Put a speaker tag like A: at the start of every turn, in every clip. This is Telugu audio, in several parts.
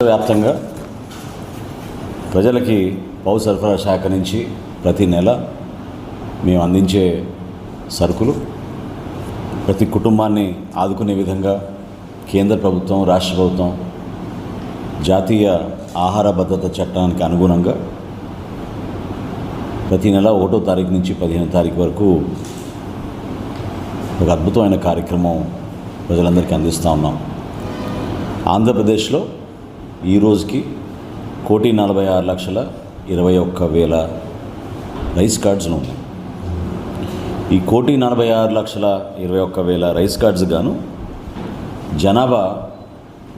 A: వ్యాప్తంగా ప్రజలకి పౌర సరఫరా శాఖ నుంచి ప్రతి నెల మేము అందించే సరుకులు ప్రతి కుటుంబాన్ని ఆదుకునే విధంగా కేంద్ర ప్రభుత్వం, రాష్ట్ర ప్రభుత్వం జాతీయ ఆహార భద్రత చట్టానికి అనుగుణంగా ప్రతి నెల 1వ తారీఖు నుంచి 15వ తారీఖు వరకు ఒక అద్భుతమైన కార్యక్రమం ప్రజలందరికీ అందిస్తూ ఉన్నాం. ఆంధ్రప్రదేశ్లో ఈ రోజుకి 1,46,21,000 రైస్ కార్డ్స్లు ఉన్నాయి. ఈ 1,46,21,000 రైస్ కార్డ్స్ గాను జనాభా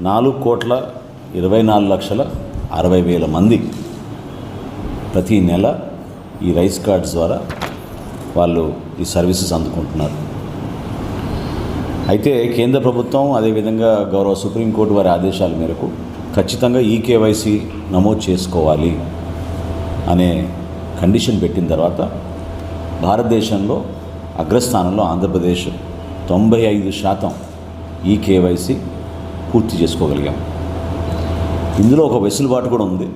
A: 4,24,60,000 మంది ప్రతి నెల ఈ రైస్ కార్డ్స్ ద్వారా వాళ్ళు ఈ సర్వీసెస్ అందుకుంటున్నారు. అయితే కేంద్ర ప్రభుత్వం అదేవిధంగా గౌరవ సుప్రీంకోర్టు వారి ఆదేశాల మేరకు ఖచ్చితంగా ఈకేవైసీ నమోదు చేసుకోవాలి అనే కండిషన్ పెట్టిన తర్వాత భారతదేశంలో అగ్రస్థానంలో ఆంధ్రప్రదేశ్ 95% ఈకేవైసీ పూర్తి చేసుకోగలిగాం. ఇందులో ఒక వెసులుబాటు కూడా ఉంది.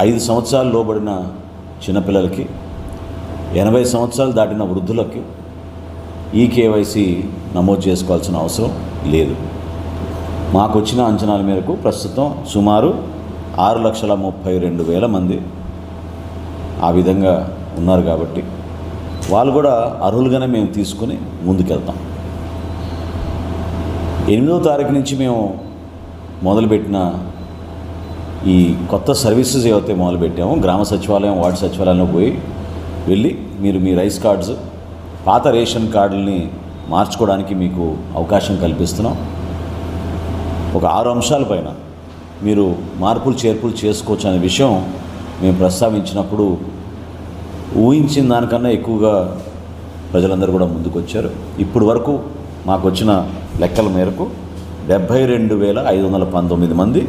A: 5 సంవత్సరాలు లోబడిన చిన్నపిల్లలకి, 80 సంవత్సరాలు దాటిన వృద్ధులకి ఈకేవైసీ నమోదు చేసుకోవాల్సిన అవసరం లేదు. మాకు వచ్చిన అంచనాల మేరకు ప్రస్తుతం సుమారు 6,32,000 మంది ఆ విధంగా ఉన్నారు. కాబట్టి వాళ్ళు కూడా అర్హులుగానే మేము తీసుకుని ముందుకెళ్తాం. 8వ తారీఖు నుంచి మేము మొదలుపెట్టిన ఈ కొత్త సర్వీసెస్ ఏవైతే మొదలుపెట్టామో, గ్రామ సచివాలయం, వార్డు సచివాలయంలో వెళ్ళి మీరు మీ రైస్ కార్డ్స్, పాత రేషన్ కార్డుల్ని మార్చుకోవడానికి మీకు అవకాశం కల్పిస్తున్నాం. ఒక 6 అంశాలపైన మీరు మార్పులు చేర్పులు చేసుకోవచ్చు అనే విషయం మేము ప్రస్తావించినప్పుడు ఊహించిన దానికన్నా ఎక్కువగా ప్రజలందరూ కూడా ముందుకు వచ్చారు. ఇప్పుడు వరకు మాకు వచ్చిన లెక్కల మేరకు 72,519 మంది